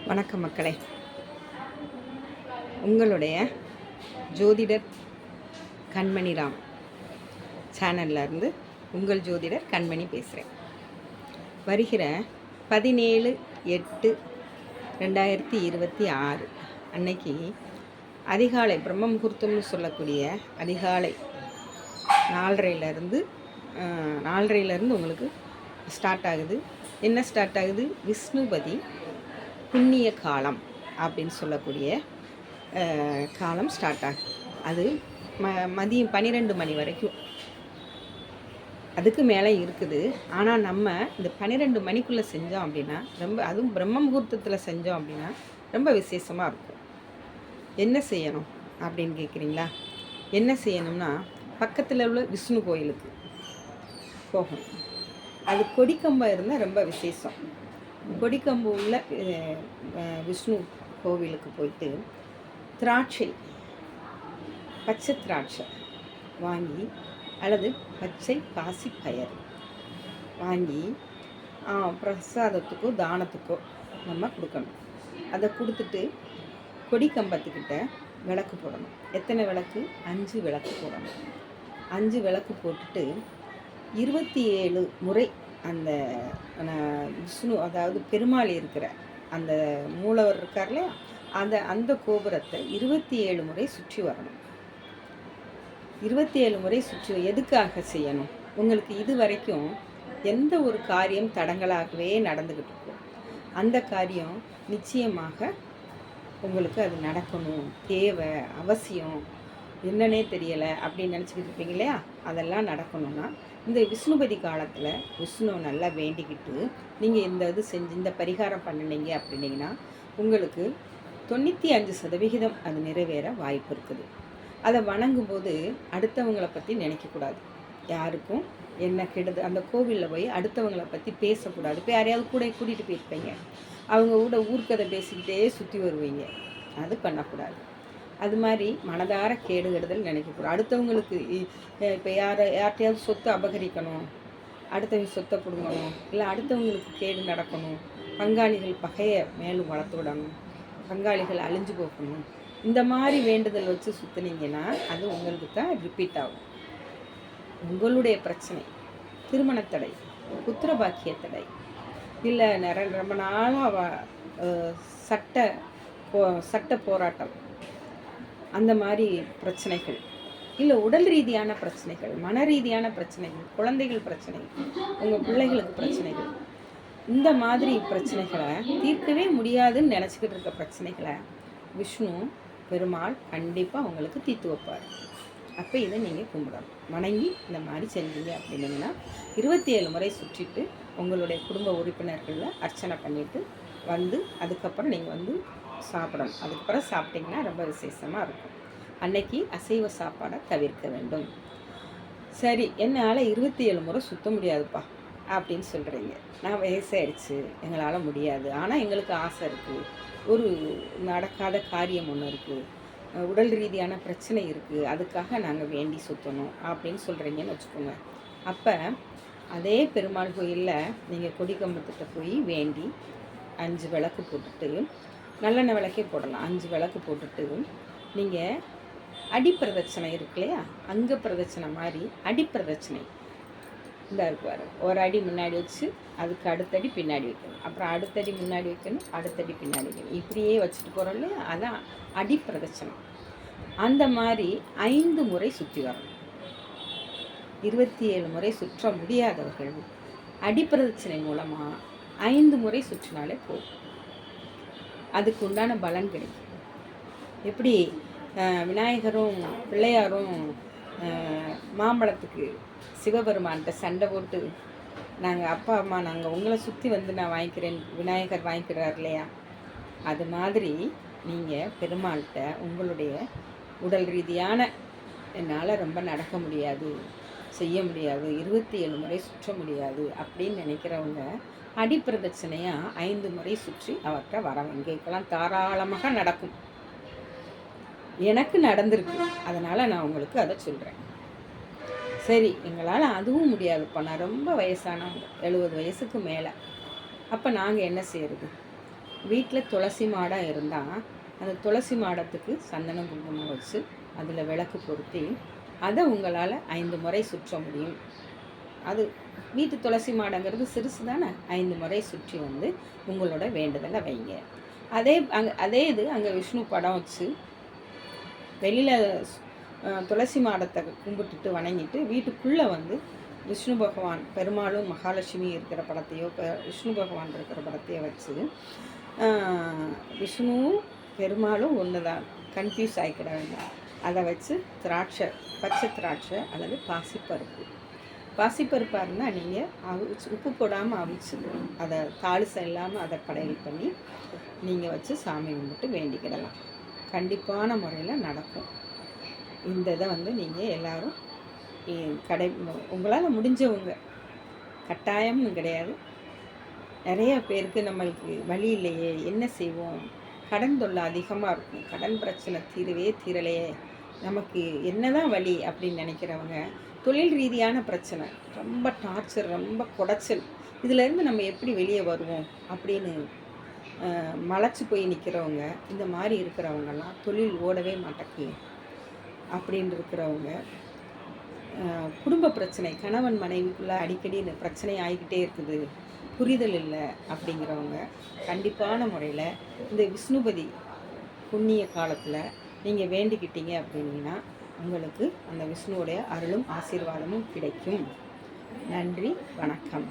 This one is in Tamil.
வணக்கம் மக்களே, உங்களுடைய ஜோதிடர் கண்மணிராம் சேனல்லேருந்து உங்கள் ஜோதிடர் கண்மணி பேசுகிறேன். வருகிற 17/8/2026 அன்னைக்கு அதிகாலை பிரம்ம முகூர்த்தம்னு சொல்லக்கூடிய அதிகாலை 4:30 உங்களுக்கு ஸ்டார்ட் ஆகுது. என்ன ஸ்டார்ட் ஆகுது? விஷ்ணுபதி புண்ணிய காலம் அப்படின்னு சொல்லக்கூடிய காலம் ஸ்டார்ட் ஆகுது. அது மதியம் 12 மணி வரைக்கும், அதுக்கு மேலே இருக்குது. ஆனால் நம்ம இந்த 12 மணிக்குள்ளே செஞ்சோம் அப்படின்னா அதுவும் பிரம்ம முகூர்த்தத்தில் செஞ்சோம் அப்படின்னா ரொம்ப விசேஷமாக இருக்கும். என்ன செய்யணும் அப்படின்னு கேட்குறீங்களா? என்ன செய்யணும்னா, பக்கத்தில் உள்ள விஷ்ணு கோயிலுக்கு போகணும். அது கொடிக்கம்பம் இருந்தால் ரொம்ப விசேஷம். கொடிக்கம்பு உள்ள விஷ்ணு கோவிலுக்கு போயிட்டு திராட்சை, பச்சை திராட்சை வாங்கி அல்லது பச்சை பாசி பயறு வாங்கி பிரசாதத்துக்கோ தானத்துக்கோ நம்ம கொடுக்கணும். அதை கொடுத்துட்டு கொடிக்கம்பத்துக்கிட்ட விளக்கு போடணும். எத்தனை விளக்கு? 5 விளக்கு போடணும். 5 விளக்கு போட்டுட்டு 27 முறை அந்த விஷ்ணு, அதாவது பெருமாள் இருக்கிற அந்த மூலவர் இருக்கார்ல, அந்த கோபுரத்தை 27 முறை சுற்றி வரணும். 27 முறை சுற்றி எதுக்காக செய்யணும்? உங்களுக்கு இது வரைக்கும் எந்த ஒரு காரியம் தடங்களாகவே நடந்துக்கிட்டு இருக்கும், அந்த காரியம் நிச்சயமாக உங்களுக்கு அது நடக்கணும், தேவை, அவசியம், என்னன்னே தெரியலை அப்படின்னு நினச்சிக்கிட்டு இருப்பீங்க இல்லையா? அதெல்லாம் நடக்கணும்னா இந்த விஷ்ணுபதி காலத்தில் விஷ்ணு நல்லா வேண்டிக்கிட்டு நீங்கள் இந்த செஞ்சு இந்த பரிகாரம் பண்ணினீங்க அப்படின்னீங்கன்னா உங்களுக்கு 95% அது நிறைவேற வாய்ப்பு இருக்குது. அதை வணங்கும்போது அடுத்தவங்களை பற்றி நினைக்கக்கூடாது. யாருக்கும் என்ன கெடுது, அந்த கோவிலில் போய் அடுத்தவங்களை பற்றி பேசக்கூடாது. இப்போ யாரையாவது கூட கூட்டிகிட்டு போயிருப்பீங்க, அவங்க கூட ஊர்க்கதை பேசிக்கிட்டே சுற்றி வருவீங்க. அது பண்ணக்கூடாது. அது மாதிரி மனதார கேடுகெடுதல் நினைக்கக்கூடாது. அடுத்தவங்களுக்கு இப்போ யார்கிட்டையாவது சொத்தை அபகரிக்கணும், அடுத்தவங்க சொத்தை பிடுங்கணும், இல்லை அடுத்தவங்களுக்கு கேடு நடக்கணும், பங்காளிகள் பகையை மேலும் வளர்த்து விடணும், பங்காளிகள் அழிஞ்சு போகணும், இந்த மாதிரி வேண்டுதல் வச்சு சுற்றுனீங்கன்னா அது உங்களுக்கு தான் ரிப்பீட் ஆகும். உங்களுடைய பிரச்சனை திருமணத்தடை, புத்திர பாக்கிய தடை, இல்லை ரொம்ப நாளாக சட்ட போராட்டம், அந்த மாதிரி பிரச்சனைகள், இல்லை உடல் ரீதியான பிரச்சனைகள், மன ரீதியான பிரச்சனைகள், குழந்தைகள் பிரச்சனைகள், உங்கள் பிள்ளைகளுக்கு பிரச்சனைகள், இந்த மாதிரி பிரச்சனைகளை தீர்க்கவே முடியாதுன்னு நினச்சிக்கிட்டு இருக்க பிரச்சனைகளை விஷ்ணு பெருமாள் கண்டிப்பாக உங்களுக்கு தீர்த்து வைப்பார். அப்போ இதை நீங்கள் கும்பிடணும், வணங்கி இந்த மாதிரி செஞ்சீங்க அப்படின்னீங்கன்னா 27 முறை சுற்றிட்டு உங்களுடைய குடும்ப உறுப்பினர்களில் அர்ச்சனை பண்ணிவிட்டு வந்து அதுக்கப்புறம் நீங்கள் சாப்பிடணும். அதுக்கப்புறம் சாப்பிட்டிங்கன்னா ரொம்ப விசேஷமாக இருக்கும். அன்னைக்கு அசைவ சாப்பாடை தவிர்க்க வேண்டும். சரி, என்னால் 27 முறை சுற்ற முடியாதுப்பா அப்படின்னு சொல்கிறீங்க. நான் வயசாகிடுச்சு, எங்களால் முடியாது, ஆனால் எங்களுக்கு ஆசை இருக்குது, ஒரு நடக்காத காரியம் ஒன்று இருக்குது, உடல் ரீதியான பிரச்சனை இருக்குது, அதுக்காக நாங்கள் வேண்டி சுற்றணும் அப்படின்னு சொல்கிறீங்கன்னு வச்சுக்கோங்க. அப்போ அதே பெருமாள் கோயிலில் நீங்கள் கொடிக்கம்பத்துக்கிட்ட போய் வேண்டி 5 விளக்கு போட்டுட்டு, நல்லெண்ணெய் விளக்கே போடலாம், 5 விளக்கு போட்டுட்டு நீங்கள் அடிப்பிரதட்சணை இருக்கு இல்லையா, அங்கே பிரதட்சணை மாதிரி அடிப்பிரதட்சணை இந்த இருக்குவார். ஒரு அடி முன்னாடி வச்சு அதுக்கு அடுத்தடி பின்னாடி வைக்கணும், அப்புறம் அடுத்தடி முன்னாடி வைக்கணும், அடுத்தடி பின்னாடி வைக்கணும், இப்படியே வச்சுட்டு போகிறோம் இல்லையா, அதான் அடிப்பிரதட்சணை. அந்த மாதிரி 5 முறை சுற்றி வரணும். 27 முறை சுற்ற முடியாதவர்கள் அடிப்பிரதட்சணை மூலமாக 5 முறை சுற்றினாலே போதும், அதுக்கு உண்டான பலன் கிடைக்கும். எப்படி விநாயகரும் பிள்ளையாரும் மாம்பழத்துக்கு சிவபெருமான்கிட்ட சண்டை போட்டு நாங்கள் அப்பா அம்மா நாங்கள் உங்களை சுற்றி நான் வாங்கிக்கிறேன், விநாயகர் வாங்கிக்கிறார் இல்லையா, அது மாதிரி நீங்கள் பெருமாள்கிட்ட உங்களுடைய உடல் ரீதியான என்னால் ரொம்ப நடக்க முடியாது, செய்ய முடியாது, 27 முறை சுற்ற முடியாது அப்படின்னு நினைக்கிறவங்க அடிப்பிரதட்சணையாக 5 முறை சுற்றி அவர்கிட்ட வரவங்க இப்போலாம் தாராளமாக நடக்கும். எனக்கு நடந்திருக்கு, அதனால் நான் உங்களுக்கு அதை சொல்கிறேன். சரி, எங்களால் அதுவும் முடியாதுப்பா, நான் ரொம்ப வயசானவங்க, 70 வயசுக்கு மேலே, அப்போ நாங்கள் என்ன செய்கிறது? வீட்டில் துளசி மாடம் இருந்தால் அந்த துளசி மாடத்துக்கு சந்தனம் குங்குமம் வச்சு அதில் விளக்கு பொருத்தி அதை உங்களால் 5 முறை சுற்ற முடியும். அது வீட்டு துளசி மாடங்கிறது சிறுசு தானே. 5 முறை சுற்றி வந்து உங்களோட வேண்டுதலை வைங்க. அதே இது அங்கே விஷ்ணு படம் வச்சு வெளியில் துளசி மாடத்தை கும்பிட்டுட்டு வணங்கிட்டு வீட்டுக்குள்ளே வந்து விஷ்ணு பகவான், பெருமாளும் மகாலட்சுமி இருக்கிற படத்தையோ விஷ்ணு பகவான் இருக்கிற படத்தையோ வச்சு விஷ்ணுவும் பெருமாளும் ஒன்று தான், கன்ஃபியூஸ் ஆகிக்கிட வேண்டாம். அதை வச்சு திராட்சை, பச்சை திராட்சை அல்லது பாசிப்பருப்பாக இருந்தால் நீங்கள் அவிச்சு உப்பு போடாமல் அவிச்சு அதை தாளிசம் இல்லாமல் அதை படையல் பண்ணி நீங்கள் வச்சு சாமி கும்பிட்டு வேண்டிக்கிடலாம். கண்டிப்பான முறையில் நடக்கும். இந்த இதை வந்து நீங்கள் எல்லோரும் உங்களால் முடிஞ்சவங்க, கட்டாயம்னு கிடையாது. நிறைய பேருக்கு நம்மளுக்கு வழி இல்லையே, என்ன செய்வோம், கடன் தொல்லை அதிகமாக இருக்கும், கடன் பிரச்சனை தீரலையே, நமக்கு என்னதான் வழி அப்படின்னு நினைக்கிறவங்க, தொழில் ரீதியான பிரச்சனை, ரொம்ப டார்ச்சர், ரொம்ப குடைச்சல், இதிலேருந்து நம்ம எப்படி வெளியே வருவோம் அப்படின்னு மலைச்சு போய் நிற்கிறவங்க, இந்த மாதிரி இருக்கிறவங்கெல்லாம் தொழில் ஓடவே மாட்டேக்கு அப்படின்னு இருக்கிறவங்க, குடும்ப பிரச்சனை, கணவன் மனைவிக்குள்ளே அடிக்கடி இந்த பிரச்சனை ஆகிக்கிட்டே இருக்குது, புரிதல் இல்லை அப்படிங்கிறவங்க கண்டிப்பான முறையில் இந்த விஷ்ணுபதி புண்ணிய காலத்தில் நீங்கள் வேண்டிக்கிட்டீங்க அப்படின்னா உங்களுக்கு அந்த விஷ்ணுவோடைய அருளும் ஆசீர்வாதமும் கிடைக்கும். நன்றி, வணக்கம்.